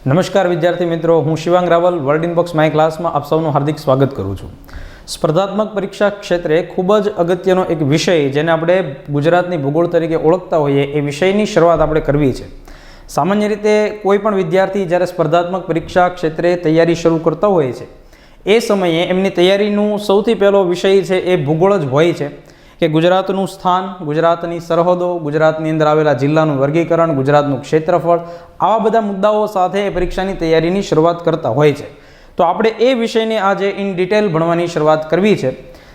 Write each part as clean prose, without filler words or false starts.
નમસ્કાર વિદ્યાર્થી મિત્રો, હું Shivang Rawal world inbox my ક્લાસમાં આપ સૌનું હાર્દિક સ્વાગત કરું છું। સ્પર્ધાત્મક પરીક્ષા ક્ષેત્રે ખૂબ જ અગત્યનો એક વિષય જેને આપણે ગુજરાતની ભૂગોળ તરીકે ઓળખતા હોઈએ એ વિષયની શરૂઆત આપણે કરવી છે। સામાન્ય રીતે કોઈ પણ વિદ્યાર્થી જ્યારે સ્પર્ધાત્મક પરીક્ષા ક્ષેત્રે તૈયારી શરૂ કરતા હોય છે એ સમયે એમની તૈયારીનું સૌથી પહેલો વિષય છે એ ભૂગોળ જ હોય છે કે ગુજરાતનું સ્થાન, ગુજરાતની સરહદો, ગુજરાતની અંદર આવેલા જિલ્લાનું વર્ગીકરણ, ગુજરાતનું ક્ષેત્રફળ, આવા બધા મુદ્દાઓ સાથે પરીક્ષાની તૈયારીની શરૂઆત કરતા હોય છે। તો આપણે એ વિષયને આજે ઇન ડિટેલ ભણવાની શરૂઆત કરવી છે।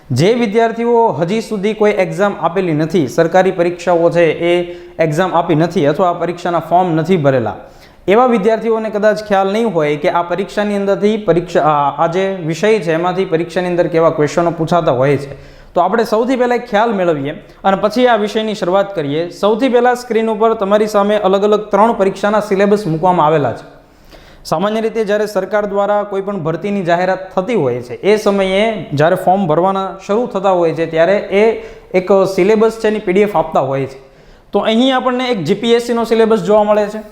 જે વિદ્યાર્થીઓ હજી સુધી કોઈ એક્ઝામ આપેલી નથી, સરકારી પરીક્ષાઓ છે એ એક્ઝામ આપી નથી અથવા પરીક્ષાના ફોર્મ નથી ભરેલા, એવા વિદ્યાર્થીઓને કદાચ ખ્યાલ નહીં હોય કે આ પરીક્ષાની અંદરથી આ જે વિષય છે એમાંથી પરીક્ષાની અંદર કેવા ક્વેશ્ચનો પૂછાતા હોય છે। તો આપણે સૌથી પહેલાં ખ્યાલ મેળવીએ અને પછી આ વિષયની શરૂઆત કરીએ। સૌથી પહેલાં સ્ક્રીન ઉપર તમારી સામે અલગ અલગ 3 પરીક્ષાના સિલેબસ મૂકવામાં આવેલા છે। સામાન્ય રીતે જ્યારે સરકાર દ્વારા કોઈ પણ ભરતીની જાહેરાત થતી હોય છે એ સમયે જ્યારે ફોર્મ ભરવાના શરૂ થતા હોય છે ત્યારે એ એક સિલેબસ છે એની PDF આપતા હોય છે। તો અહીં આપણને એક GPSCનો સિલેબસ જોવા મળે છે।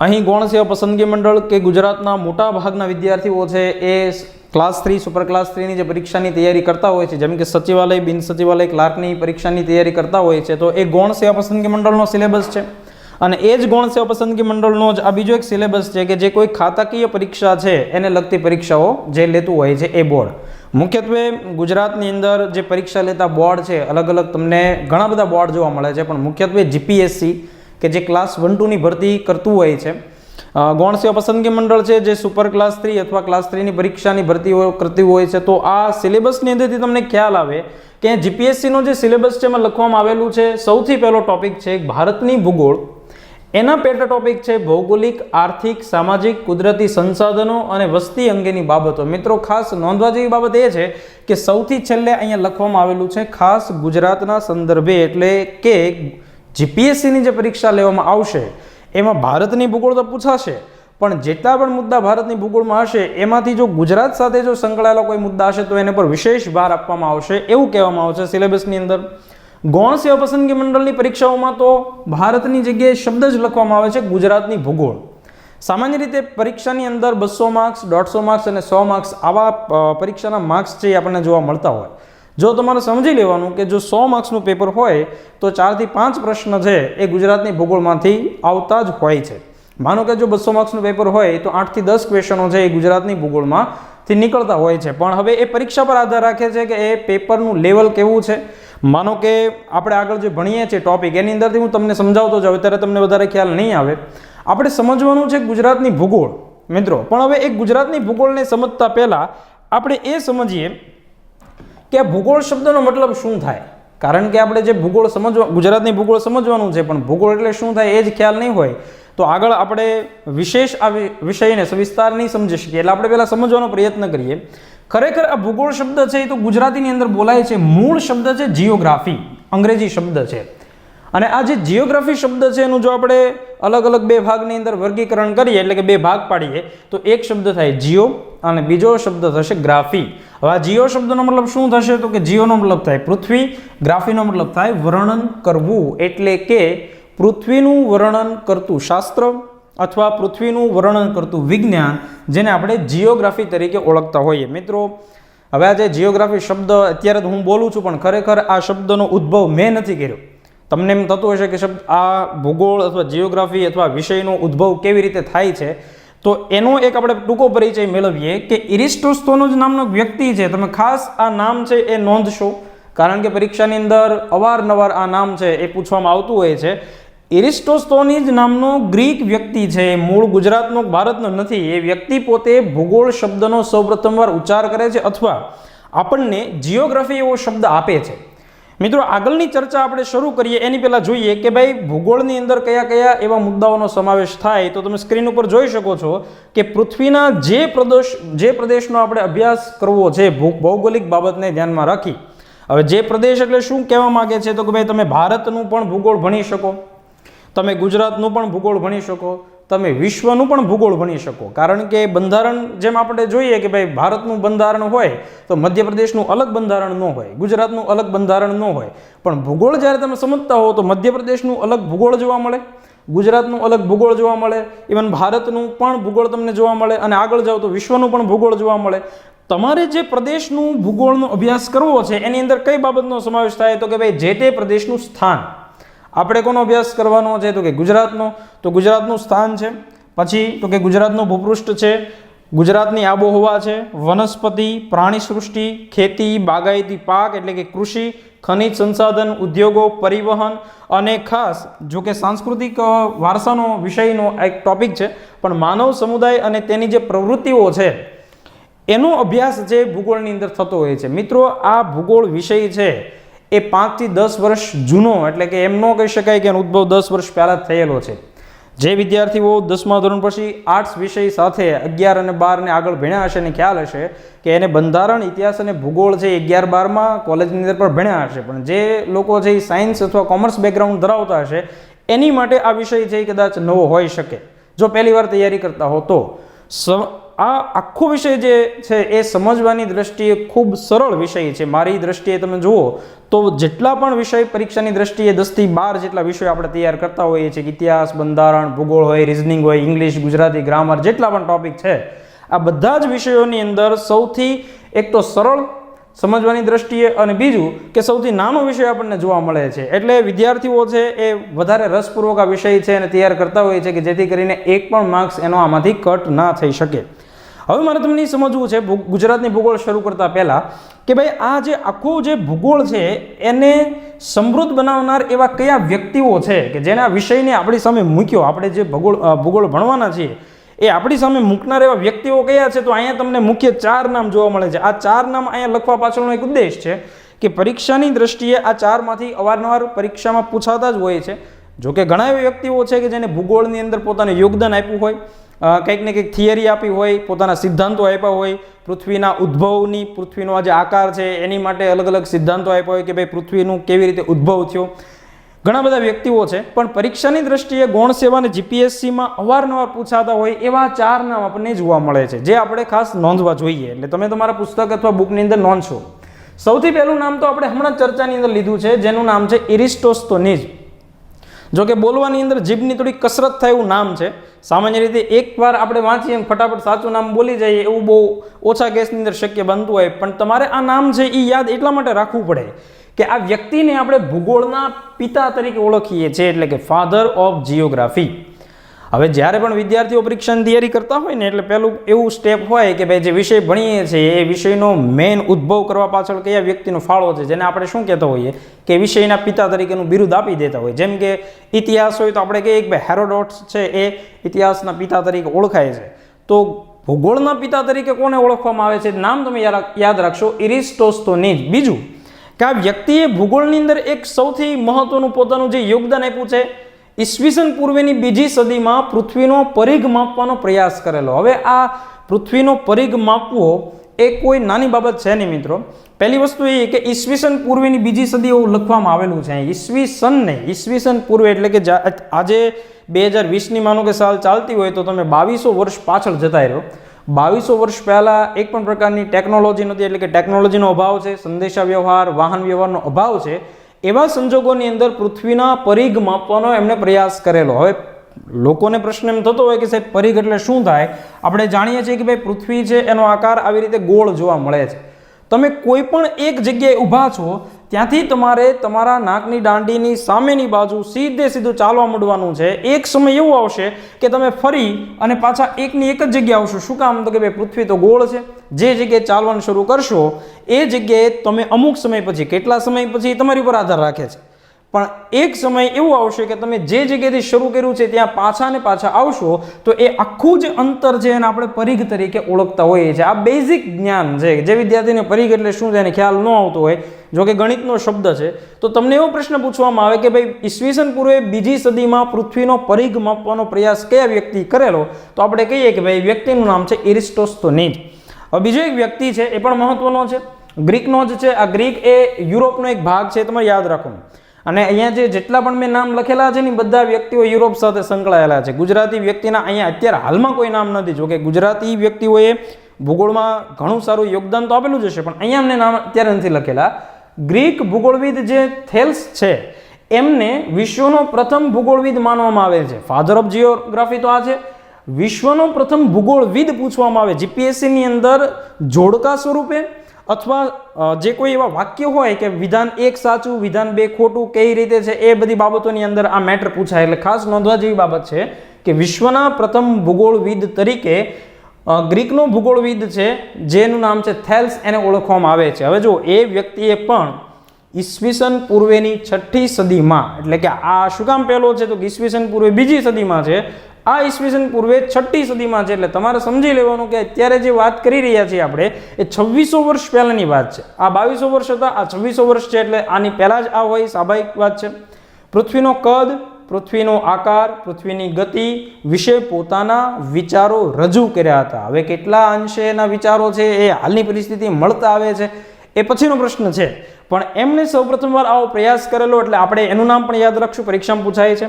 અહીં ગૌણ સેવા પસંદગી મંડળ કે ગુજરાતના મોટા ભાગના વિદ્યાર્થીઓ છે એ ક્લાસ 3 સુપર ક્લાસ 3ની જે પરીક્ષાની તૈયારી કરતા હોય છે, જેમ કે સચિવાલય, બિન સચિવાલય ક્લાર્કની પરીક્ષાની તૈયારી કરતા હોય છે, તો એ ગૌણ સેવા પસંદગી મંડળનો સિલેબસ છે। અને એ જ ગૌણ સેવા પસંદગી મંડળનો જ આ બીજો એક સિલેબસ છે કે જે કોઈ ખાતાકીય પરીક્ષા છે એને લગતી પરીક્ષાઓ જે લેતું હોય છે એ બોર્ડ। મુખ્યત્વે ગુજરાતની અંદર જે પરીક્ષા લેતા બોર્ડ છે, અલગ અલગ તમને ઘણા બધા બોર્ડ જોવા મળે છે, પણ મુખ્યત્વે GPSC કે જે ક્લાસ 1-2ની ભરતી કરતું હોય છે, ગૌણ સેવા પસંદગી મંડળ છે જે સુપર ક્લાસ 3 અથવા ક્લાસ 3ની પરીક્ષાની ભરતીઓ કરતી હોય છે। તો આ સિલેબસની અંદરથી તમને ખ્યાલ આવે કે GPSCનો જે સિલેબસ છે એમાં લખવામાં આવેલું છે, સૌથી પહેલો ટોપિક છે ભારતની ભૂગોળ, એના પેટા ટોપિક છે ભૌગોલિક, આર્થિક, સામાજિક, કુદરતી સંસાધનો અને વસ્તી અંગેની બાબતો। મિત્રો, ખાસ નોંધવા જેવી બાબત એ છે કે સૌથી છેલ્લે અહીંયા લખવામાં આવેલું છે ખાસ ગુજરાતના સંદર્ભે, એટલે કે GPSCની જે પરીક્ષા લેવામાં આવશે એમાં ભારતની ભૂગોળ તો પૂછાશે, પણ જેટલા પણ મુદ્દા ભારતની ભૂગોળમાં હશે એમાંથી જો ગુજરાત સાથે જો સંકળાયેલા કોઈ મુદ્દા હશે તો એને પર વિશેષ ભાર આપવામાં આવશે, એવું કહેવામાં આવશે સિલેબસની અંદર। ગૌણ સેવા પસંદગી મંડળની પરીક્ષાઓમાં તો ભારતની જગ્યાએ શબ્દ જ લખવામાં આવે છે ગુજરાતની ભૂગોળ। સામાન્ય રીતે પરીક્ષાની અંદર 200 માર્ક્સ, 150 માર્ક્સ અને 100 માર્ક્સ આવા પરીક્ષાના માર્ક્સ છે એ આપણને જોવા મળતા હોય। જો તમારે સમજી લેવાનું કે જો 100 માર્ક્સનું પેપર હોય તો 4 થી 5 પ્રશ્ન છે એ ગુજરાતની ભૂગોળમાંથી આવતા જ હોય છે। માનો કે જો 200 માર્ક્સનું પેપર હોય તો 8 થી 10 ક્વેશ્ચનો છે એ ગુજરાતની ભૂગોળમાંથી નીકળતા હોય છે। પણ હવે એ પરીક્ષા પર આધાર રાખે છે કે એ પેપરનું લેવલ કેવું છે। માનો કે આપણે આગળ જે ભણીએ છીએ ટોપિક એની અંદરથી હું તમને સમજાવતો જાઉં, ત્યારે તમને વધારે ખ્યાલ નહીં આવે। આપણે સમજવાનું છે ગુજરાતની ભૂગોળ મિત્રો, પણ હવે એક ગુજરાતની ભૂગોળને સમજતા પહેલાં આપણે એ સમજીએ કે ભૂગોળ શબ્દનો મતલબ શું થાય। કારણ કે આપણે જે ભૂગોળ ગુજરાતની ભૂગોળ સમજવાનું છે, પણ ભૂગોળ એટલે શું થાય એ જ ખ્યાલ નહીં હોય તો આગળ આપણે વિશેષ આ વિષયને સવિસ્તાર નહીં સમજી શકીએ। એટલે આપણે પહેલાં સમજવાનો પ્રયત્ન કરીએ। ખરેખર આ ભૂગોળ શબ્દ છે એ તો ગુજરાતીની અંદર બોલાય છે, મૂળ શબ્દ છે જિયોગ્રાફી, અંગ્રેજી શબ્દ છે। અને આ જે જિયોગ્રાફી શબ્દ છે એનું જો આપણે અલગ અલગ 2 ભાગની અંદર વર્ગીકરણ કરીએ, એટલે કે 2 ભાગ પાડીએ, તો એક શબ્દ થાય જીઓ અને બીજો શબ્દ થશે ગ્રાફી। હવે આ જીઓ શબ્દનો મતલબ શું થશે તો કે જીઓનો મતલબ થાય પૃથ્વી, ગ્રાફીનો મતલબ થાય વર્ણન કરવું, એટલે કે પૃથ્વીનું વર્ણન કરતું શાસ્ત્ર અથવા પૃથ્વીનું વર્ણન કરતું વિજ્ઞાન, જેને આપણે જિયોગ્રાફી તરીકે ઓળખતા હોઈએ। મિત્રો, હવે આ જે જિયોગ્રાફી શબ્દ અત્યારે તો હું બોલું છું, પણ ખરેખર આ શબ્દનો ઉદ્ભવ મેં નથી કર્યો। તમને એમ થતું હશે કે શબ્દ આ ભૂગોળ અથવા જિયોગ્રાફી અથવા વિષયનો ઉદ્ભવ કેવી રીતે થાય છે, તો એનો એક આપણે ટૂંકો પરિચય મેળવીએ કે એરિસ્ટોસ્થેનસ નામનો વ્યક્તિ છે। તમે ખાસ આ નામ છે એ નોંધશો, કારણ કે પરીક્ષાની અંદર અવારનવાર આ નામ છે એ પૂછવામાં આવતું હોય છે। એરિસ્ટોસ્થેનસ નામનો ગ્રીક વ્યક્તિ છે, મૂળ ગુજરાતનો, ભારતનો નથી। એ વ્યક્તિ પોતે ભૂગોળ શબ્દનો સૌપ્રથમવાર ઉચ્ચાર કરે છે અથવા આપણને જિયોગ્રાફી એવો શબ્દ આપે છે। મિત્રો, આગળની ચર્ચા આપણે શરૂ કરીએ એની પહેલાં જોઈએ કે ભાઈ ભૂગોળની અંદર કયા કયા એવા મુદ્દાઓનો સમાવેશ થાય। તો તમે સ્ક્રીન ઉપર જોઈ શકો છો કે પૃથ્વીના જે પ્રદેશનો આપણે અભ્યાસ કરવો છે ભૌગોલિક બાબતને ધ્યાનમાં રાખી, હવે જે પ્રદેશ એટલે શું કહેવા માગે છે તો કે ભાઈ તમે ભારતનું પણ ભૂગોળ ભણી શકો, તમે ગુજરાતનું પણ ભૂગોળ ભણી શકો, તમે વિશ્વનું પણ ભૂગોળ ભણી શકો। કારણ કે બંધારણ જેમ આપણે જોઈએ કે ભાઈ ભારતનું બંધારણ હોય તો મધ્યપ્રદેશનું અલગ બંધારણ ન હોય, ગુજરાતનું અલગ બંધારણ ન હોય, પણ ભૂગોળ જ્યારે તમે સમજતા હો તો મધ્યપ્રદેશનું અલગ ભૂગોળ જોવા મળે, ગુજરાતનું અલગ ભૂગોળ જોવા મળે, ઇવન ભારતનું પણ ભૂગોળ તમને જોવા મળે, અને આગળ જાઓ તો વિશ્વનું પણ ભૂગોળ જોવા મળે. તમારે જે પ્રદેશનું ભૂગોળનો અભ્યાસ કરવો છે એની અંદર કઈ બાબતનો સમાવેશ થાય? તો કે ભાઈ જે તે પ્રદેશનું સ્થાન. આપણે કોનો અભ્યાસ કરવાનો છે? તો કે ગુજરાતનો. તો ગુજરાતનું સ્થાન છે, પછી તો કે ગુજરાતનું ભૂપૃષ્ઠ છે, ગુજરાતની આબોહવા છે, વનસ્પતિ, પ્રાણી સૃષ્ટિ, ખેતી, બાગાયતી પાક એટલે કે કૃષિ, ખનિજ સંસાધન, ઉદ્યોગો, પરિવહન, અને ખાસ જો કે સાંસ્કૃતિક વારસાનો વિષયનો એક ટોપિક છે, પણ માનવ સમુદાય અને તેની જે પ્રવૃત્તિઓ છે એનો અભ્યાસ જે ભૂગોળની અંદર થતો હોય છે. મિત્રો, આ ભૂગોળ વિષય છે એ 5 થી 10 વર્ષ જૂનો, એટલે કે એમ ન કહી શકાય કે એનો ઉદ્ભવ 10 વર્ષ પહેલાં થયેલો છે. જે વિદ્યાર્થીઓ 10મા ધોરણ પછી આર્ટ્સ વિષય સાથે 11 અને 12 ને આગળ ભણ્યા હશે અને ખ્યાલ હશે કે એને બંધારણ, ઇતિહાસ અને ભૂગોળ છે 11-12માં કોલેજની અંદર પણ ભણ્યા હશે, પણ જે લોકો છે એ સાયન્સ અથવા કોમર્સ બેકગ્રાઉન્ડ ધરાવતા હશે એની માટે આ વિષય છે એ કદાચ નવો હોઈ શકે જો પહેલી વાર તૈયારી કરતા હો તો. આ આખો વિષય જે છે એ સમજવાની દ્રષ્ટિએ ખૂબ સરળ વિષય છે. મારી દ્રષ્ટિએ તમે જુઓ તો જેટલા પણ વિષય પરીક્ષાની દ્રષ્ટિએ 10 થી 12 જેટલા વિષયો આપણે તૈયાર કરતા હોઈએ છીએ, ઇતિહાસ, બંધારણ, ભૂગોળ હોય, રિઝનિંગ હોય, ઇંગ્લિશ, ગુજરાતી, ગ્રામર, જેટલા પણ ટોપિક છે, આ બધા જ વિષયોની અંદર સૌથી એક તો સરળ સમજવાની દ્રષ્ટિએ અને બીજું કે સૌથી નાનો વિષય આપણને જોવા મળે છે. એટલે વિદ્યાર્થીઓ છે એ વધારે રસપૂર્વક આ વિષય છે અને તૈયાર કરતા હોય છે કે જેથી કરીને એક પણ માર્ક્સ એનો આમાંથી કટ ના થઈ શકે. હવે મારે તમને સમજવું છે ગુજરાતની ભૂગોળ શરૂ કરતા પહેલા કે ભાઈ આ જે આખું જે ભૂગોળ છે એને સમૃદ્ધ બનાવનાર એવા કયા વ્યક્તિઓ છે કે જેને આ વિષયને આપણી સામે મૂક્યો. આપણે જે ભૂગોળ ભણવાના છીએ એ આપણી સામે મૂકનાર એવા વ્યક્તિઓ કયા છે? તો અહીંયા તમને મુખ્ય 4 નામ જોવા મળે છે. આ 4 નામ અહીંયા લખવા પાછળનો એક ઉદ્દેશ છે કે પરીક્ષાની દ્રષ્ટિએ આ 4માંથી અવારનવાર પરીક્ષામાં પૂછાતા જ હોય છે. જોકે ઘણા એવા વ્યક્તિઓ છે કે જેને ભૂગોળની અંદર પોતાનું યોગદાન આપ્યું હોય, કંઈક ને કંઈક થિયરી આપી હોય, પોતાના સિદ્ધાંતો આપ્યા હોય, પૃથ્વીના ઉદ્ભવની, પૃથ્વીનો આ જે આકાર છે એની માટે અલગ અલગ સિદ્ધાંતો આપ્યા હોય કે ભાઈ પૃથ્વીનું કેવી રીતે ઉદ્ભવ થયો. ઘણા બધા વ્યક્તિઓ છે, પણ પરીક્ષાની દ્રષ્ટિએ ગૌણ સેવા અને જીપીએસસીમાં અવારનવાર પૂછાતા હોય એવા 4 નામ આપણને જોવા મળે છે જે આપણે ખાસ નોંધવા જોઈએ. એટલે તમે તમારા પુસ્તક અથવા બુકની અંદર નોંધશો. સૌથી પહેલું નામ તો આપણે હમણાં ચર્ચાની અંદર લીધું છે, જેનું નામ છે ઇરિસ્ટોસ્થેનીઝ. જો કે બોલવાની અંદર જીભની થોડી કસરત થાય એવું નામ છે. સામાન્ય રીતે એકવાર આપણે વાંચીએ ફટાફટ સાચું નામ બોલી જઈએ એવું બહુ ઓછા કેસની અંદર શક્ય બનતું હોય, પણ તમારે આ નામ છે એ યાદ એટલા માટે રાખવું પડે કે આ વ્યક્તિને આપણે ભૂગોળના પિતા તરીકે ઓળખીએ છીએ, એટલે કે ફાધર ઓફ જીઓગ્રાફી. હવે જ્યારે પણ વિદ્યાર્થીઓ પરીક્ષાની તૈયારી કરતા હોય ને એટલે પહેલું એવું સ્ટેપ હોય કે ભાઈ જે વિષય ભણીએ છીએ એ વિષયનો મેઇન ઉદ્ભવ કરવા પાછળ કયા વ્યક્તિનો ફાળો છે, જેને આપણે શું કહેતા હોઈએ કે વિષયના પિતા તરીકેનું બિરુદ આપી દેતા હોય. જેમ કે ઇતિહાસ હોય તો આપણે કહીએ કે ભાઈ હેરોડોટસ છે એ ઇતિહાસના પિતા તરીકે ઓળખાય છે. તો ભૂગોળના પિતા તરીકે કોને ઓળખવામાં આવે છે? નામ તમે યાદ રાખશો, ઇરિસ્ટોસ્થેનીઝ. બીજું કે આ વ્યક્તિએ ભૂગોળની અંદર એક સૌથી મહત્વનું પોતાનું જે યોગદાન આપ્યું છે, ઈસવીસન પૂર્વેની 2જી સદીમાં પૃથ્વીનો પરિઘ માપવાનો પ્રયાસ કરેલો. હવે આ પૃથ્વીનો પરિઘ માપવો એ કોઈ નાની બાબત છે નહીં મિત્રો. પહેલી વસ્તુ એ કે ઈસવીસન પૂર્વેની 2જી સદી એવું લખવામાં આવેલું છે. ઈસવીસન નહીં, ઈસવીસન પૂર્વે એટલે કે આજે 2020ની માનો કે સાલ ચાલતી હોય તો તમે 2200 વર્ષ પાછળ જતા રહ્યો. 2200 વર્ષ પહેલાં એક પણ પ્રકારની ટેકનોલોજી નહોતી, એટલે કે ટેકનોલોજીનો અભાવ છે, સંદેશા વ્યવહાર, વાહન વ્યવહારનો અભાવ છે. એવા સંજોગોની અંદર પૃથ્વીના પરિઘ માપવાનો એમણે પ્રયાસ કરેલો. હવે લોકોને પ્રશ્ન એમ થતો હોય કે સાહેબ પરિઘ એટલે શું થાય? આપણે જાણીએ છીએ કે ભાઈ પૃથ્વી છે એનો આકાર આવી રીતે ગોળ જોવા મળે છે. તમે કોઈ પણ એક જગ્યાએ ઊભા છો ત્યાંથી તમારે તમારા નાકની દાંડીની સામેની બાજુ સીધું ચાલવા માંડવાનું છે. એક સમય એવો આવશે કે તમે ફરી અને પાછા એકની એક જ જગ્યાએ આવશો. શું કામ? તો કે ભાઈ પૃથ્વી તો ગોળ છે. જે જગ્યાએ ચાલવાનું શરૂ કરશો એ જગ્યાએ તમે અમુક સમય પછી, કેટલા સમય પછી તમારી પર આધાર રાખે છે, પણ એક સમય એવો આવશે કે તમે જે જગ્યાએથી શરૂ કર્યું છે ત્યાં પાછા ને પાછા આવશો તો એ આખું જે અંતર છે એને આપણે પરિઘ તરીકે ઓળખતા હોઈએ છીએ. આ બેઝિક જ્ઞાન છે. જે વિદ્યાર્થીને પરિઘ એટલે શું છે એને ખ્યાલ ન આવતો હોય, જો કે ગણિતનો શબ્દ છે, તો તમને એવો પ્રશ્ન પૂછવામાં આવે કે ભાઈ ઈસવીસન પૂર્વે 2જી સદીમાં પૃથ્વીનો પરિઘ માપવાનો પ્રયાસ કયા વ્યક્તિ કરેલો? તો આપણે કહીએ કે ભાઈ વ્યક્તિનું નામ છે ઇરિસ્ટોસ્થેનીઝ. હવે બીજો એક વ્યક્તિ છે એ પણ મહત્વનો છે, ગ્રીકનો જ છે. આ ગ્રીક એ યુરોપનો એક ભાગ છે, તમારે યાદ રાખો. અને અહીંયા જેટલા પણ મેં નામ લખેલા છે ને બધા વ્યક્તિઓ યુરોપ સાથે સંકળાયેલા છે. ગુજરાતી વ્યક્તિના અહીંયા અત્યારે હાલમાં કોઈ નામ નથી. જો કે ગુજરાતી વ્યક્તિઓએ ભૂગોળમાં ઘણું સારું યોગદાન તો આપેલું જ હશે, પણ અહીંયા અમને નામ અત્યારે નથી લખેલા. ગ્રીક ભૂગોળવિદ જે થેલ્સ છે એમને વિશ્વનો પ્રથમ ભૂગોળવિદ માનવામાં આવે છે. ફાધર ઓફ જીઓગ્રાફી તો આ છે. વિશ્વનો પ્રથમ ભૂગોળવિદ પૂછવામાં આવે જીપીએસસીની અંદર જોડકા સ્વરૂપે અથવા જે કોઈ એવા વાક્ય હોય કે વિધાન 1 સાચું, વિધાન 2 ખોટું, કઈ રીતે છે, એ બધી બાબતોની અંદર આ મેટર પૂછાય. એટલે ખાસ નોંધવા જેવી બાબત છે કે વિશ્વના પ્રથમ ભૂગોળવિદ તરીકે ગ્રીકનો ભૂગોળવિદ છે જેનું નામ છે થેલ્સ, એને ઓળખવામાં આવે છે. હવે જો એ વ્યક્તિએ પણ ઈસવીસન પૂર્વેની 6ઠી સદીમાં, એટલે કે આ શું કામ પહેલો છે તો કે ઈસવીસન પૂર્વે 2જી સદીમાં છે, આ ઈસવીસન પૂર્વે 6ઠી સદીમાં છે. એટલે તમારે સમજી લેવાનું કે અત્યારે જે વાત કરી રહ્યા છીએ આપણે એ 2600 વર્ષ પહેલાની વાત છે. આ 2200 વર્ષ હતા, આ 2600 વર્ષ છે, એટલે આની પહેલા જ આ હોય, સ્વાભાવિક વાત છે. પૃથ્વીનો કદ, પૃથ્વીનો આકાર, પૃથ્વીની ગતિ વિશે પોતાના વિચારો રજૂ કર્યા હતા. હવે કેટલા અંશે એના વિચારો છે એ હાલની પરિસ્થિતિ મળતા આવે છે એ પછીનો પ્રશ્ન છે, પણ એમને સૌપ્રથમવાર આવો પ્રયાસ કરેલો, એટલે આપણે એનું નામ પણ યાદ રાખશું, પરીક્ષામાં પૂછાય છે.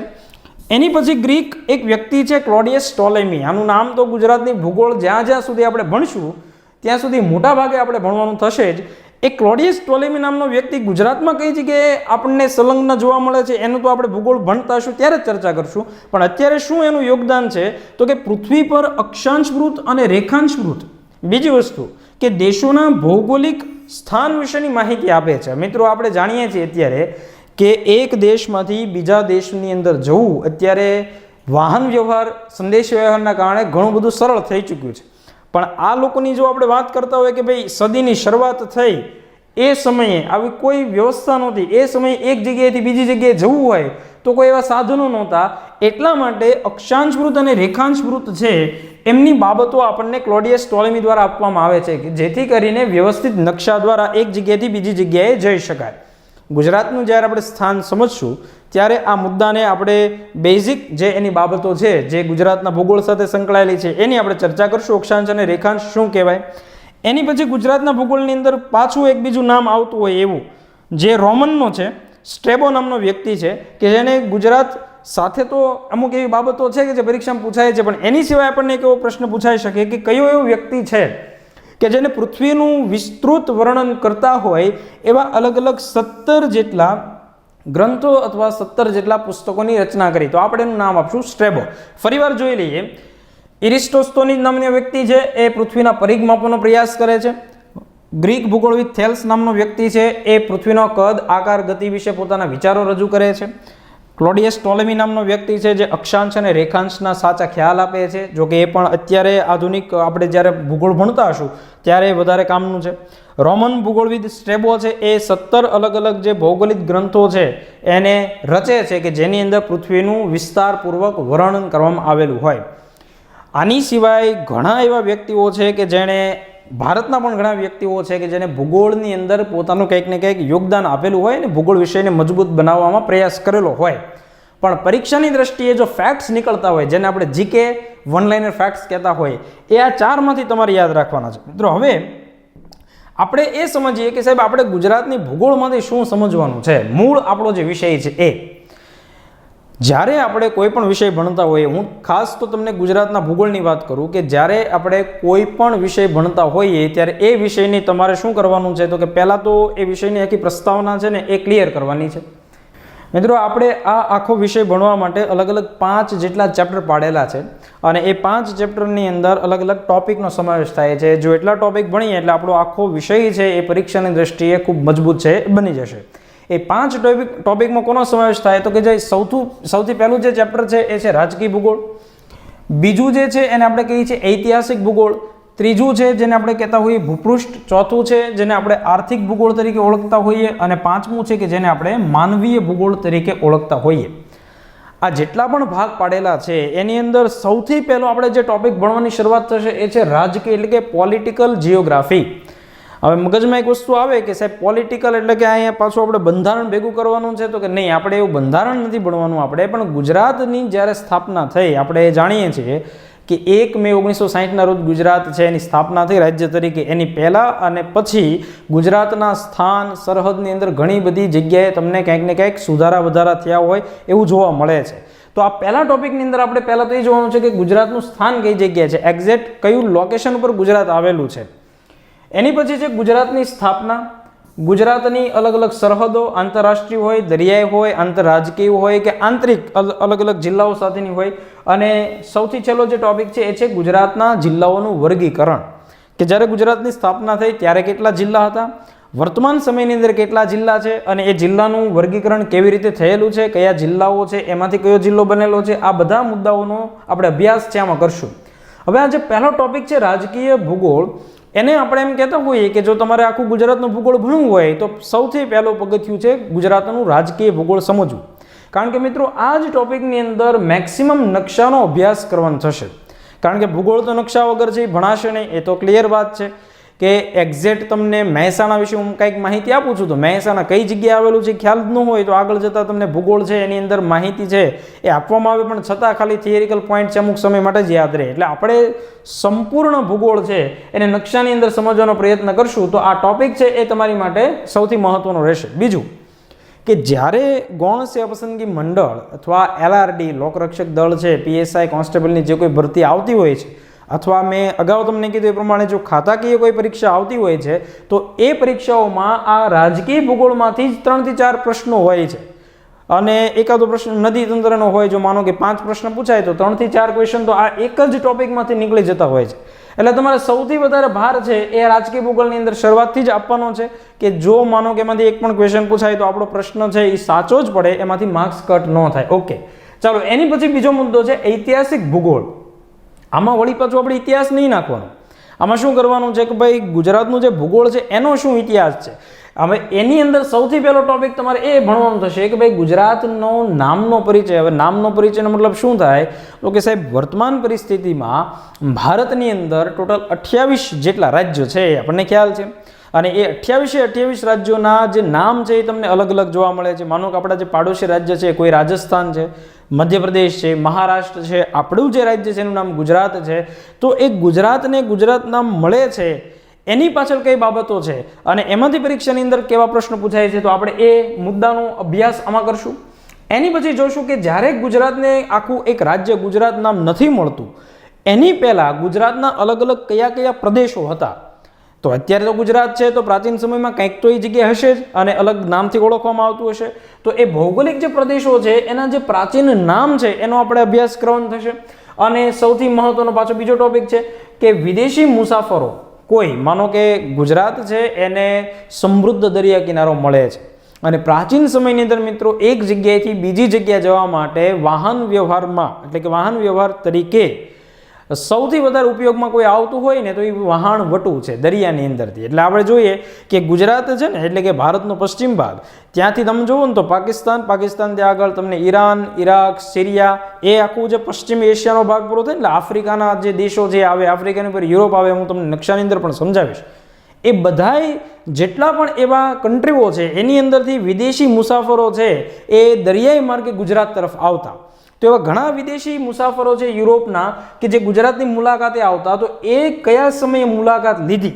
એની પછી ગ્રીક એક વ્યક્તિ છે ક્લોડિયસ ટોલેમી. આનું નામ તો ગુજરાતની ભૂગોળ જ્યાં સુધી આપણે ભણશું ત્યાં સુધી મોટા ભાગે આપણે ભણવાનું થશે જ. એ ક્લોડિયસ ટોલેમી નામનો વ્યક્તિ ગુજરાતમાં કઈ જગ્યાએ આપણને સંલગ્ન જોવા મળે છે એનું તો આપણે ભૂગોળ ભણતા હશું ત્યારે જ ચર્ચા કરશું, પણ અત્યારે શું એનું યોગદાન છે તો કે પૃથ્વી પર અક્ષાંશ વૃત્ત અને રેખાંશ વૃત્ત, બીજી વસ્તુ કે દેશોના ભૌગોલિક સ્થાન વિશેની માહિતી આપે છે. મિત્રો આપણે જાણીએ છીએ અત્યારે કે એક દેશમાંથી બીજા દેશની અંદર જવું અત્યારે વાહન વ્યવહાર, સંદેશ વ્યવહારના કારણે ઘણું બધું સરળ થઈ ચૂક્યું છે. પણ આ લોકોની જો આપણે વાત કરતા હોય કે ભાઈ સદીની શરૂઆત થઈ એ સમયે આવી કોઈ વ્યવસ્થા નહોતી, એ સમયે એક જગ્યાએથી બીજી જગ્યાએ જવું હોય તો કોઈ એવા સાધનો નહોતા, એટલા માટે અક્ષાંશ વૃત્ત અને રેખાંશ વૃત્ત છે એમની બાબતો આપણને ક્લોડિયસ ટોલેમી દ્વારા આપવામાં આવે છે કે જેથી કરીને વ્યવસ્થિત નકશા દ્વારા એક જગ્યાએથી બીજી જગ્યાએ જઈ શકાય. ગુજરાતનું જ્યારે આપણે સ્થાન સમજશું ત્યારે આ મુદ્દાને આપણે બેઝિક જે એની બાબતો છે જે ગુજરાતના ભૂગોળ સાથે સંકળાયેલી છે એની આપણે ચર્ચા કરશું. અક્ષાંશ અને રેખાંશ શું કહેવાય. એની પછી ગુજરાતના ભૂગોળની અંદર પાછું એક બીજું નામ આવતું હોય એવું જે રોમનનો છે, સ્ટ્રેબો નામનો વ્યક્તિ છે કે જેને ગુજરાત સાથે તો અમુક એવી બાબતો છે કે જે પરીક્ષામાં પૂછાય છે, પણ એની સિવાય આપણને એક એવો પ્રશ્ન પૂછાઈ શકે કે કયો એવો વ્યક્તિ છે કે જેને પૃથ્વીનું વિસ્તૃત વર્ણન કરતા હોય એવા અલગ અલગ 17 જેટલા ગ્રંથો અથવા 17 જેટલા પુસ્તકોની રચના કરી. તો આપણે એનું નામ આપશું સ્ટ્રેબો. ફરીવાર જોઈ લઈએ. એરિસ્ટોસ્તોનીસ નામનો વ્યક્તિ છે એ પૃથ્વીના પરિઘ માપવાનો પ્રયાસ કરે છે. ગ્રીક ભૂગોળવિદ થેલ્સ નામનો વ્યક્તિ છે એ પૃથ્વીનો કદ, આકાર, ગતિ વિશે પોતાના વિચારો રજૂ કરે છે. ક્લોડિયસ ટોલેમી નામનો વ્યક્તિ છે જે અક્ષાંશ અને રેખાંશના સાચા ખ્યાલ આપે છે. જો કે એ પણ અત્યારે આધુનિક આપણે જ્યારે ભૂગોળ ભણતા હશું ત્યારે વધારે કામનું છે. રોમન ભૂગોળવિદ સ્ટ્રેબો છે એ 17 અલગ અલગ જે ભૌગોલિક ગ્રંથો છે એને રચે છે કે જેની અંદર પૃથ્વીનું વિસ્તારપૂર્વક વર્ણન કરવામાં આવેલું હોય. આની સિવાય ઘણા એવા વ્યક્તિઓ છે કે જેણે ભારતના પણ ઘણા વ્યક્તિઓ છે કે જેને ભૂગોળની અંદર પોતાનું કંઈક ને કંઈક યોગદાન આપેલું હોય અને ભૂગોળ વિષયને મજબૂત બનાવવામાં પ્રયાસ કરેલો હોય. પણ પરીક્ષાની દ્રષ્ટિએ જો ફેક્ટ્સ નીકળતા હોય જેને આપણે જીકે વન લાઇનર ફેક્ટ્સ કહેતા હોય એ આ 4માંથી તમારે યાદ રાખવાના છે. મિત્રો હવે આપણે એ સમજીએ કે સાહેબ આપણે ગુજરાતની ભૂગોળમાંથી શું સમજવાનું છે. મૂળ આપણો જે વિષય છે એ જ્યારે આપણે કોઈ પણ વિષય ભણતા હોઈએ, હું ખાસ તો તમને ગુજરાતના ભૂગોળની વાત કરું કે જ્યારે આપણે કોઈ પણ વિષય ભણતા હોઈએ ત્યારે એ વિષયની તમારે શું કરવાનું છે તો કે પહેલાં તો એ વિષયની આખી પ્રસ્તાવના છે ને એ ક્લિયર કરવાની છે. મિત્રો આપણે આ આખો વિષય ભણવા માટે અલગ અલગ 5 જેટલા ચેપ્ટર પાડેલા છે અને એ 5 ચેપ્ટરની અંદર અલગ અલગ ટોપિકનો સમાવેશ થાય છે. જો એટલા ટોપિક ભણીએ એટલે આપણો આખો વિષય છે એ પરીક્ષાની દ્રષ્ટિએ ખૂબ મજબૂત છે બની જશે. એ 5 ટોપિકમાં કોનો સમાવેશ થાય તો કે જે સૌથી પહેલું જે ચેપ્ટર છે એ છે રાજકીય ભૂગોળ. બીજું જે છે એને આપણે કહીએ છીએ ઐતિહાસિક ભૂગોળ. ત્રીજું છે જેને આપણે કહેતા હોઈએ ભૂપૃષ્ઠ. ચોથું છે જેને આપણે આર્થિક ભૂગોળ તરીકે ઓળખતા હોઈએ અને 5મું છે કે જેને આપણે માનવીય ભૂગોળ તરીકે ઓળખતા હોઈએ. આ જેટલા પણ ભાગ પાડેલા છે એની અંદર સૌથી પહેલો આપણે જે ટોપિક ભણવાની શરૂઆત થશે એ છે રાજકીય એટલે કે પોલિટિકલ જિયોગ્રાફી. હવે મગજમાં એક વસ્તુ આવે કે સાહેબ પોલિટિકલ એટલે કે અહીંયા પાછું આપણે બંધારણ ભેગું કરવાનું છે તો કે નહીં, આપણે એવું બંધારણ નથી ભણવાનું. આપણે પણ ગુજરાતની જ્યારે સ્થાપના થઈ આપણે જાણીએ છીએ કે 1 મે 1960ના રોજ ગુજરાત છે એની સ્થાપના થઈ રાજ્ય તરીકે. એની પહેલાં અને પછી ગુજરાતના સ્થાન સરહદની અંદર ઘણી બધી જગ્યાએ તમને કંઈક ને કંઈક સુધારા વધારા થયા હોય એવું જોવા મળે છે. તો આ પહેલા ટોપિકની અંદર આપણે પહેલાં તો એ જોવાનું છે કે ગુજરાતનું સ્થાન કઈ જગ્યાએ છે, એક્ઝેક્ટ કયું લોકેશન ઉપર ગુજરાત આવેલું છે. એની પછી છે ગુજરાતની સ્થાપના, ગુજરાતની અલગ અલગ સરહદો આંતરરાષ્ટ્રીય હોય, દરિયાઈ હોય, આંતરરાજકીય હોય કે આંતરિક અલગ અલગ જિલ્લાઓ સાથેની હોય. અને સૌથી છેલ્લો જે ટોપિક છે એ છે ગુજરાતના જિલ્લાઓનું વર્ગીકરણ, કે જ્યારે ગુજરાતની સ્થાપના થઈ ત્યારે કેટલા જિલ્લા હતા, વર્તમાન સમયની અંદર કેટલા જિલ્લા છે અને એ જિલ્લાનું વર્ગીકરણ કેવી રીતે થયેલું છે, કયા જિલ્લાઓ છે, એમાંથી કયો જિલ્લો બનેલો છે, આ બધા મુદ્દાઓનો આપણે અભ્યાસ છે આમાં કરશું. હવે આ જે પહેલો ટોપિક છે રાજકીય ભૂગોળ, એને આપણે એમ કહેતા હોઈએ કે જો તમારે આખું ગુજરાતનું ભૂગોળ ભણવું હોય તો સૌથી પહેલું પગથિયું છે ગુજરાતનું રાજકીય ભૂગોળ સમજવું. કારણ કે મિત્રો આ જ ટોપિકની અંદર મેક્સિમમ નકશાનો અભ્યાસ કરવાનો થશે. કારણ કે ભૂગોળ તો નકશા વગર છે એ ભણાશે નહીં, એ તો ક્લિયર વાત છે. કે એક્ઝેક્ટ તમને મહેસાણા વિશે હું કંઈક માહિતી આપું છું તો મહેસાણા કઈ જગ્યાએ આવેલું છે ખ્યાલ જ ન હોય તો આગળ જતાં તમને ભૂગોળ છે એની અંદર માહિતી છે એ આપવામાં આવે પણ છતાં ખાલી થિયરિકલ પોઈન્ટ છે અમુક સમય માટે જ યાદ રહે. એટલે આપણે સંપૂર્ણ ભૂગોળ છે એને નકશાની અંદર સમજવાનો પ્રયત્ન કરશું તો આ ટોપિક છે એ તમારી માટે સૌથી મહત્વનો રહેશે. બીજું કે જ્યારે ગૌણ સેવા પસંદગી મંડળ અથવા LRD લોકરક્ષક દળ છે, PSI કોન્સ્ટેબલની જે કોઈ ભરતી આવતી હોય છે અથવા મેં અગાઉ તમને કીધું એ પ્રમાણે જો ખાતાકીય કોઈ પરીક્ષા આવતી હોય છે તો એ પરીક્ષાઓમાં આ રાજકીય ભૂગોળમાંથી જ 3 થી 4 પ્રશ્નો હોય છે અને એકાદો પ્રશ્ન નદી તંત્રનો હોય. જો માનો કે 5 પ્રશ્ન પૂછાય તો 3 થી 4 ક્વેશ્ચન તો આ એક જ ટોપિકમાંથી નીકળી જતા હોય છે. એટલે તમારે સૌથી વધારે ભાર છે એ રાજકીય ભૂગોળની અંદર શરૂઆતથી જ આપવાનો છે કે જો માનો કે એમાંથી એક પણ ક્વેશ્ચન પૂછાય તો આપણો પ્રશ્ન છે એ સાચો જ પડે, એમાંથી માર્ક્સ કટ ન થાય. ઓકે, ચાલો એની પછી બીજો મુદ્દો છે ઐતિહાસિક ભૂગોળ. આમાં વળી પાછું આપણે ઇતિહાસ નહીં નાખવાનો. આમાં શું કરવાનું છે કે ભાઈ ગુજરાતનું જે ભૂગોળ છે એનો શું ઇતિહાસ છે. હવે એની અંદર સૌથી પહેલો ટોપિક તમારે એ ભણવાનું થશે કે ભાઈ ગુજરાતનો નામનો પરિચય. હવે નામનો પરિચયનો મતલબ શું થાય તો કે સાહેબ વર્તમાન પરિસ્થિતિમાં ભારતની અંદર ટોટલ 28 જેટલા રાજ્યો છે એ આપણને ખ્યાલ છે અને એ 28 રાજ્યોના જે નામ છે એ તમને અલગ અલગ જોવા મળે છે. માનો કે આપણા જે પાડોશી રાજ્ય છે કોઈ રાજસ્થાન છે, મધ્યપ્રદેશ છે, મહારાષ્ટ્ર છે, આપણું જે રાજ્ય છે એનું નામ ગુજરાત છે. તો એ ગુજરાતને ગુજરાત નામ મળે છે એની પાછળ કઈ બાબતો છે અને એમાંથી પરીક્ષાની અંદર કેવા પ્રશ્ન પૂછાય છે તો આપણે એ મુદ્દાનો અભ્યાસ આમાં કરશું. એની પછી જોશું કે જ્યારે ગુજરાતને આખું એક રાજ્ય ગુજરાત નામ નથી મળતું એની પહેલાં ગુજરાતના અલગ અલગ કયા કયા પ્રદેશો હતા. તો અત્યારે તો ગુજરાત છે તો પ્રાચીન સમયમાં કંઈક તો એ જગ્યાએ હશે જ અને અલગ નામથી ઓળખવામાં આવતું હશે. તો એ ભૌગોલિક જે પ્રદેશો છે એના જે પ્રાચીન નામ છે એનો આપણે અભ્યાસ કરવાનો થશે. અને સૌથી મહત્વનો પાછો બીજો ટોપિક છે કે વિદેશી મુસાફરો કોઈ માનો કે ગુજરાત છે એને સમૃદ્ધ દરિયા કિનારો મળે છે અને પ્રાચીન સમયની અંદર મિત્રો એક જગ્યાએથી બીજી જગ્યાએ જવા માટે વાહન વ્યવહારમાં એટલે કે વાહન વ્યવહાર તરીકે સૌથી વધારે ઉપયોગમાં કોઈ આવતું હોય ને તો એ વહાણ વટું છે દરિયાની અંદરથી. એટલે આપણે જોઈએ કે ગુજરાત છે ને એટલે કે ભારતનો પશ્ચિમ ભાગ ત્યાંથી તમે જુઓ ને તો પાકિસ્તાનથી આગળ તમને ઈરાન, ઇરાક, સિરિયા એ આખું જે પશ્ચિમ એશિયાનો ભાગ પૂરો થાય એટલે આફ્રિકાના જે દેશો જે આવે આફ્રિકાની ઉપર યુરોપ આવે હું તમને નકશાની અંદર પણ સમજાવીશ. એ બધાય જેટલા પણ એવા કન્ટ્રીઓ છે એની અંદરથી વિદેશી મુસાફરો છે એ દરિયાઈ માર્ગે ગુજરાત તરફ આવતા. તો એવા ઘણા વિદેશી મુસાફરો છે યુરોપના કે જે ગુજરાતની મુલાકાતે આવતા. તો એ કયા સમયે મુલાકાત લીધી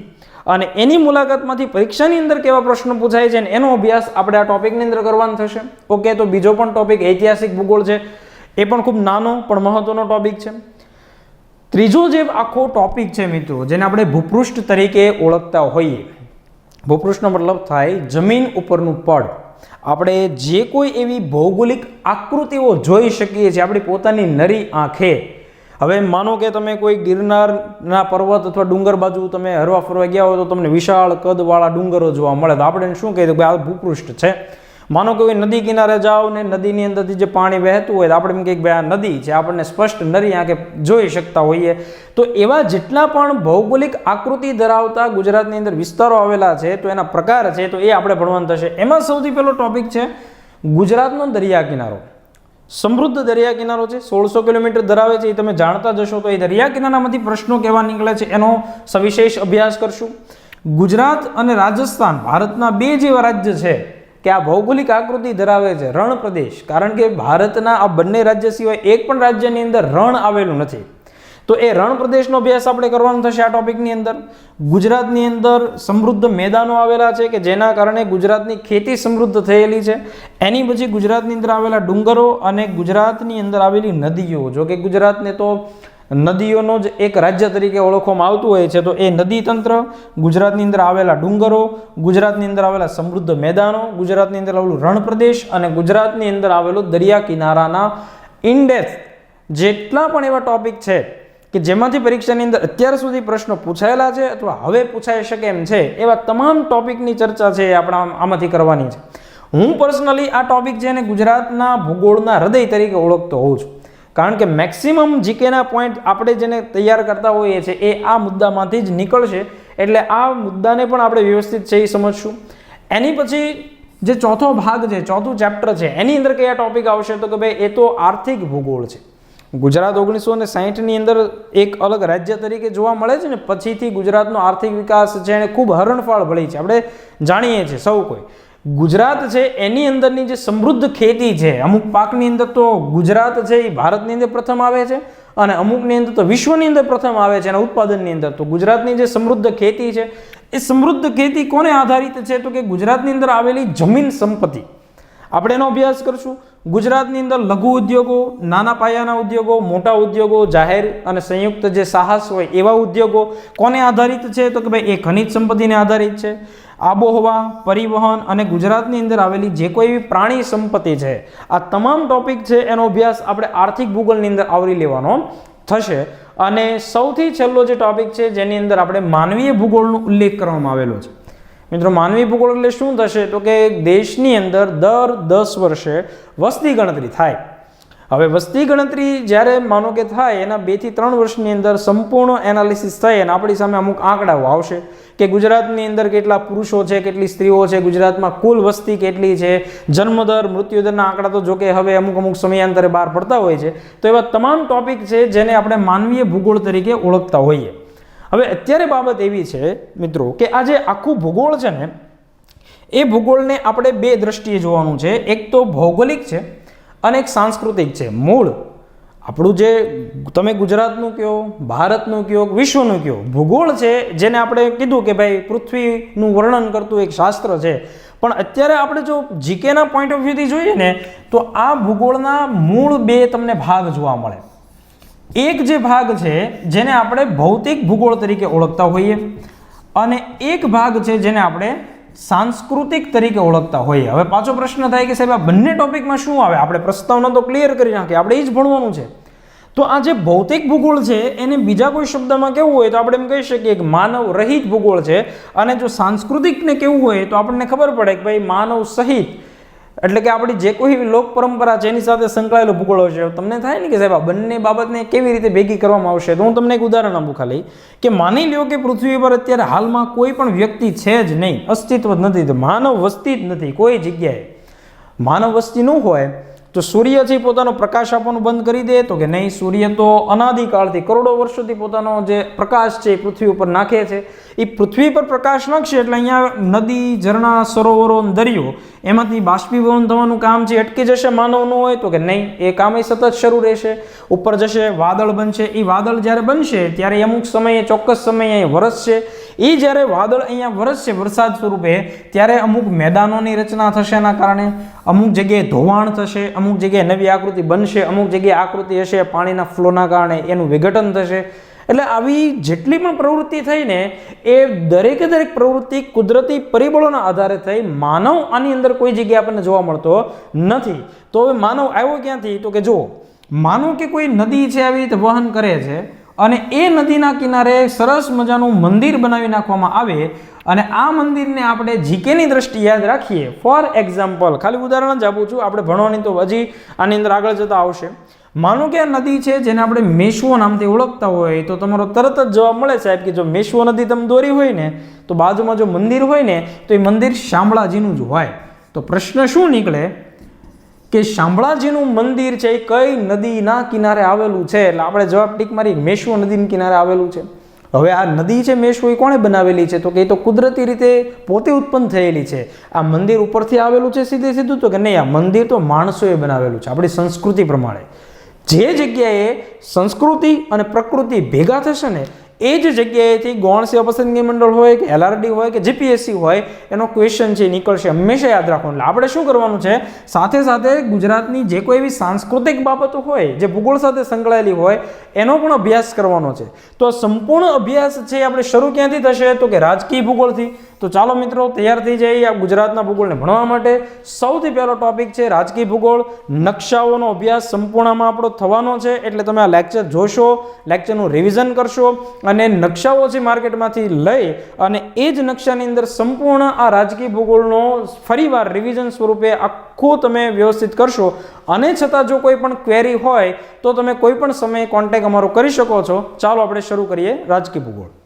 અને એની મુલાકાતમાંથી પરીક્ષાની અંદર કેવા પ્રશ્નો પૂછાય છે અને એનો અભ્યાસ આપણે આ ટોપિકની અંદર કરવાનો થશે. ઓકે, તો બીજો પણ ટોપિક ઐતિહાસિક ભૂગોળ છે એ પણ ખૂબ નાનો પણ મહત્વનો ટોપિક છે. ત્રીજો જે આખો ટોપિક છે મિત્રો જેને આપણે ભૂપૃષ્ઠ તરીકે ઓળખતા હોઈએ. ભૂપૃષ્ઠનો મતલબ થાય જમીન ઉપરનું પડ. આપણે જે કોઈ એવી ભૌગોલિક આકૃતિઓ જોઈ શકીએ છીએ આપણી પોતાની નરી આંખે. હવે માનો કે તમે કોઈ ગિરનારના પર્વત અથવા ડુંગર બાજુ તમે હરવા ફરવા ગયા હોય તો તમને વિશાળ કદવાળા ડુંગરો જોવા મળે તો આપણે શું કહીએ કે આ ભૂપૃષ્ઠ છે. માનો કે કોઈ નદી કિનારે જાઓ ને નદીની અંદરથી જે પાણી વહેતું હોય તો આપણે એમ કહીએ કે ભાઈ આ નદી છે, આપણને સ્પષ્ટ નરી આંખે જોઈ શકતા હોઈએ. તો એવા જેટલા પણ ભૌગોલિક આકૃતિ ધરાવતા ગુજરાતની અંદર વિસ્તારો આવેલા છે તો એના પ્રકાર છે તો એ આપણે ભણવાનું થશે. એમાં સૌથી પહેલો ટોપિક છે ગુજરાતનો દરિયા કિનારો. સમૃદ્ધ દરિયા કિનારો છે, 1600 કિલોમીટર ધરાવે છે એ તમે જાણતા જશો. તો એ દરિયા કિનારામાંથી પ્રશ્નો કેવા નીકળે છે એનો સવિશેષ અભ્યાસ કરશું. ગુજરાત અને રાજસ્થાન ભારતના બે જેવા રાજ્ય છે કે આ ભૌગોલિક આકૃતિ ધરાવે છે રણ પ્રદેશ. કારણ કે ભારતના આ બંને રાજ્ય સિવાય એક પણ રાજ્યની અંદર રણ આવેલું નથી. તો એ રણ પ્રદેશનો અભ્યાસ આપણે કરવાનો થશે આ ટોપિકની અંદર. ગુજરાતની અંદર સમૃદ્ધ મેદાનો આવેલા છે કે જેના કારણે ગુજરાતની ખેતી સમૃદ્ધ થયેલી છે. એની પછી ગુજરાતની અંદર આવેલા ડુંગરો અને ગુજરાતની અંદર આવેલી નદીઓ. જો કે ગુજરાતને તો નદીઓનો જ એક રાજ્ય તરીકે ઓળખવામાં આવતું હોય છે. તો એ નદી તંત્ર, ગુજરાતની અંદર આવેલા ડુંગરો, ગુજરાતની અંદર આવેલા સમૃદ્ધ મેદાનો, ગુજરાતની અંદર આવેલું રણ પ્રદેશ અને ગુજરાતની અંદર આવેલું દરિયા કિનારાના ઇનડેપ્થ જેટલા પણ એવા ટોપિક છે કે જેમાંથી પરીક્ષાની અંદર અત્યાર સુધી પ્રશ્નો પૂછાયેલા છે અથવા હવે પૂછાઈ શકે એમ છે, એવા તમામ ટોપિકની ચર્ચા છે એ આપણે આમાંથી કરવાની છે. હું પર્સનલી આ ટોપિક છે એને ગુજરાતના ભૂગોળના હૃદય તરીકે ઓળખતો હોઉં છું, કારણ કે મેક્સિમમ જીકેના પોઈન્ટ આપણે જેને તૈયાર કરતા હોઈએ છીએ એ આ મુદ્દામાંથી જ નીકળશે. એટલે આ મુદ્દાને પણ આપણે વ્યવસ્થિત છે એ સમજશું. એની પછી જે ચોથો ભાગ છે, ચોથું ચેપ્ટર છે, એની અંદર કયા ટોપિક આવશે તો કે ભાઈ એ તો આર્થિક ભૂગોળ છે. ગુજરાત 1960ની અંદર એક અલગ રાજ્ય તરીકે જોવા મળે છે ને પછીથી ગુજરાતનો આર્થિક વિકાસ છે એને ખૂબ હરણફાળ ભળી છે. આપણે જાણીએ છીએ સૌ કોઈ. ગુજરાત છે એની અંદરની જે સમૃદ્ધ ખેતી છે, અમુક પાકની અંદર તો ગુજરાત છે એ ભારતની અંદર પ્રથમ આવે છે અને અમુકની અંદર તો વિશ્વની અંદર પ્રથમ આવે છે એના ઉત્પાદનની અંદર. તો ગુજરાતની જે સમૃદ્ધ ખેતી છે એ સમૃદ્ધ ખેતી કોને આધારિત છે તો કે ગુજરાતની અંદર આવેલી જમીન સંપત્તિ. આપણે એનો અભ્યાસ કરશું. ગુજરાતની અંદર લઘુ ઉદ્યોગો, નાના પાયાના ઉદ્યોગો, મોટા ઉદ્યોગો, જાહેર અને સંયુક્ત જે સાહસ હોય એવા ઉદ્યોગો કોને આધારિત છે તો કે ભાઈ એ ખનિજ સંપત્તિને આધારિત છે. આબોહવા, પરિવહન અને ગુજરાતની અંદર આવેલી જે કોઈ પ્રાણી સંપત્તિ છે, આ તમામ ટોપિક છે એનો અભ્યાસ આપણે આર્થિક ભૂગોળની અંદર આવરી લેવાનો થશે. અને સૌથી છેલ્લો જે ટોપિક છે જેની અંદર આપણે માનવીય ભૂગોળનો ઉલ્લેખ કરવામાં આવેલો છે. મિત્રો, માનવી ભૂગોળ એટલે શું થશે તો કે દેશની અંદર દર 10 વર્ષે વસ્તી ગણતરી થાય. હવે વસ્તી ગણતરી જ્યારે માનો કે થાય એના 2 થી 3 વર્ષની અંદર સંપૂર્ણ એનાલિસિસ થાય અને આપણી સામે અમુક આંકડાઓ આવશે કે ગુજરાતની અંદર કેટલા પુરુષો છે, કેટલી સ્ત્રીઓ છે, ગુજરાતમાં કુલ વસ્તી કેટલી છે, જન્મદર, મૃત્યુદરના આંકડા તો જોકે હવે અમુક સમયાંતરે બહાર પડતા હોય છે. તો એવા તમામ ટોપિક છે જેને આપણે માનવીય ભૂગોળ તરીકે ઓળખતા હોઈએ. હવે અત્યારે બાબત એવી છે મિત્રો કે આ જે આખું ભૂગોળ છે ને એ ભૂગોળને આપણે 2 દ્રષ્ટિએ જોવાનું છે. એક તો ભૌગોલિક છે અને એક સાંસ્કૃતિક છે. મૂળ આપણું જે તમે ગુજરાતનું કયો, ભારતનું કયો, વિશ્વનું કયો ભૂગોળ છે જેને આપણે કીધું કે ભાઈ પૃથ્વીનું વર્ણન કરતું એક શાસ્ત્ર છે. પણ અત્યારે આપણે જો જીકેના પોઈન્ટ ઓફ વ્યૂથી જોઈએ ને તો આ ભૂગોળના મૂળ 2 તમને ભાગ જોવા મળે. એક જે ભાગ છે જેને આપણે ભૌતિક ભૂગોળ તરીકે ઓળખતા હોઈએ અને એક ભાગ છે જેને આપણે સાંસ્કૃતિક તરીકે ઓળખતા હોઈએ. હવે પાછો પ્રશ્ન થાય કે સાહેબ આ બંને ટોપિકમાં શું આવે? આપણે પ્રસ્તાવના તો ક્લિયર કરી નાખીએ, આપણે એ જ ભણવાનું છે. તો આ જે ભૌતિક ભૂગોળ છે એને બીજા કોઈ શબ્દમાં કેવું હોય તો આપણે એમ કહી શકીએ કે માનવ રહિત ભૂગોળ છે. અને જો સાંસ્કૃતિકને કેવું હોય તો આપણને ખબર પડે કે ભાઈ માનવ સહિત, એટલે કે આપણી જે કોઈ લોક પરંપરા છે એની સાથે સંકળાયેલો ભૂગોળ છે. તમને થાય ને કે સાહેબ આ બંને બાબતને કેવી રીતે ભેગી કરવામાં આવશે? તો હું તમને એક ઉદાહરણ આપું ખાલી કે માની લ્યો કે પૃથ્વી પર અત્યારે હાલમાં કોઈ પણ વ્યક્તિ છે જ નહીં, અસ્તિત્વ જ નથી, તો માનવ વસ્તી જ નથી કોઈ જગ્યાએ. માનવ વસ્તી ન હોય તો સૂર્ય છે પોતાનો પ્રકાશ આપવાનું બંધ કરી દે તો કે નહીં? સૂર્ય તો અનાદિકાળથી કરોડો વર્ષોથી પોતાનો જે પ્રકાશ છે એ પૃથ્વી ઉપર નાખે છે. એ પૃથ્વી પર પ્રકાશ નાખશે એટલે અહીંયા નદી, ઝરણા, સરોવરો, દરિયો એમાંથી બાષ્પીભવન થવાનું કામ છે અટકી જશે માનવ ન હોય તો કે નહીં? એ કામ એ સતત શરૂ રહેશે. ઉપર જશે, વાદળ બનશે. એ વાદળ જ્યારે બનશે ત્યારે અમુક સમયે, ચોક્કસ સમયે વરસશે. એ જ્યારે વાદળ અહીંયા વરસશે વરસાદ સ્વરૂપે ત્યારે અમુક મેદાનોની રચના થશે. એના કારણે અમુક જગ્યાએ ધોવાણ થશે, અમુક જગ્યાએ નવી આકૃતિ બનશે, અમુક જગ્યાએ આકૃતિ હશે પાણીના ફ્લોના કારણે એનું વિઘટન થશે. એટલે આવી જેટલી પણ પ્રવૃત્તિ થઈ ને એ દરેકે દરેક પ્રવૃત્તિ કુદરતી પરિબળોના આધારે થઈ. માનવ આની અંદર કોઈ જગ્યાએ આપણને જોવા મળતો નથી. તો હવે માનવ આવ્યો ક્યાંથી? તો કે જો માનો કે કોઈ નદી છે આવી રીતે વહન કરે છે અને એ નદીના કિનારે સરસ મજાનું મંદિર બનાવી નાખવામાં આવે અને આ મંદિરને આપણે જીકેની દ્રષ્ટિએ યાદ રાખીએ. ફોર એક્ઝામ્પલ, ખાલી ઉદાહરણ જ આપું છું, આપણે ભણવાની તો હજી આની અંદર આગળ જતા આવશે. માનો કે આ નદી છે જેને આપણે મેશ્વો નામથી ઓળખતા હોય તો તમારો તરત જ જવાબ મળે સાહેબ કે જો મેશ્વો નદી તમે દોરી હોય ને તો બાજુમાં જો મંદિર હોય ને તો એ મંદિર શામળાજીનું જ હોય. તો પ્રશ્ન શું નીકળે કે શામળાજીનું મંદિર છે એ કઈ નદીના કિનારે આવેલું છે? એટલે આપણે જવાબ ટીક મારી મેશ્વો નદીના કિનારે આવેલું છે. હવે આ નદી છે મેશ્વો એ કોણે બનાવેલી છે? તો કે એ તો કુદરતી રીતે પોતે ઉત્પન્ન થયેલી છે. આ મંદિર ઉપરથી આવેલું છે સીધે સીધું? તો કે નહીં, આ મંદિર તો માણસોએ બનાવેલું છે આપણી સંસ્કૃતિ પ્રમાણે. જે જગ્યાએ સંસ્કૃતિ અને પ્રકૃતિ ભેગા થશે ને એ જ જગ્યાએથી ગૌણ સેવા પસંદગી મંડળ હોય કે LRD હોય કે GPSC હોય એનો ક્વેશ્ચન છે નીકળશે, હંમેશા યાદ રાખવાનું. એટલે આપણે શું કરવાનું છે, સાથે સાથે ગુજરાતની જે કોઈ એવી સાંસ્કૃતિક બાબતો હોય જે ભૂગોળ સાથે સંકળાયેલી હોય એનો પણ અભ્યાસ કરવાનો છે. તો આ સંપૂર્ણ અભ્યાસ છે આપણે શરૂ ક્યાંથી થશે, તો કે રાજકીય ભૂગોળથી. તો ચાલો મિત્રો તૈયાર થઈ જઈએ આ ગુજરાતના ભૂગોળને ભણવા માટે. સૌથી પહેલો ટોપિક છે રાજકીય ભૂગોળ. નકશાઓનો અભ્યાસ સંપૂર્ણમાં આપણો થવાનો છે, એટલે તમે આ લેક્ચર જોશો, લેક્ચરનું રિવિઝન કરશો અને નકશાઓ છે માર્કેટમાંથી લઈ અને એ જ નકશાની અંદર સંપૂર્ણ આ રાજકીય ભૂગોળનો ફરીવાર રિવિઝન સ્વરૂપે આખું તમે વ્યવસ્થિત કરશો. અને છતાં જો કોઈ પણ ક્વેરી હોય તો તમે કોઈ પણ સમયે કોન્ટેક્ટ અમારો કરી શકો છો. ચાલો આપણે શરૂ કરીએ રાજકીય ભૂગોળ.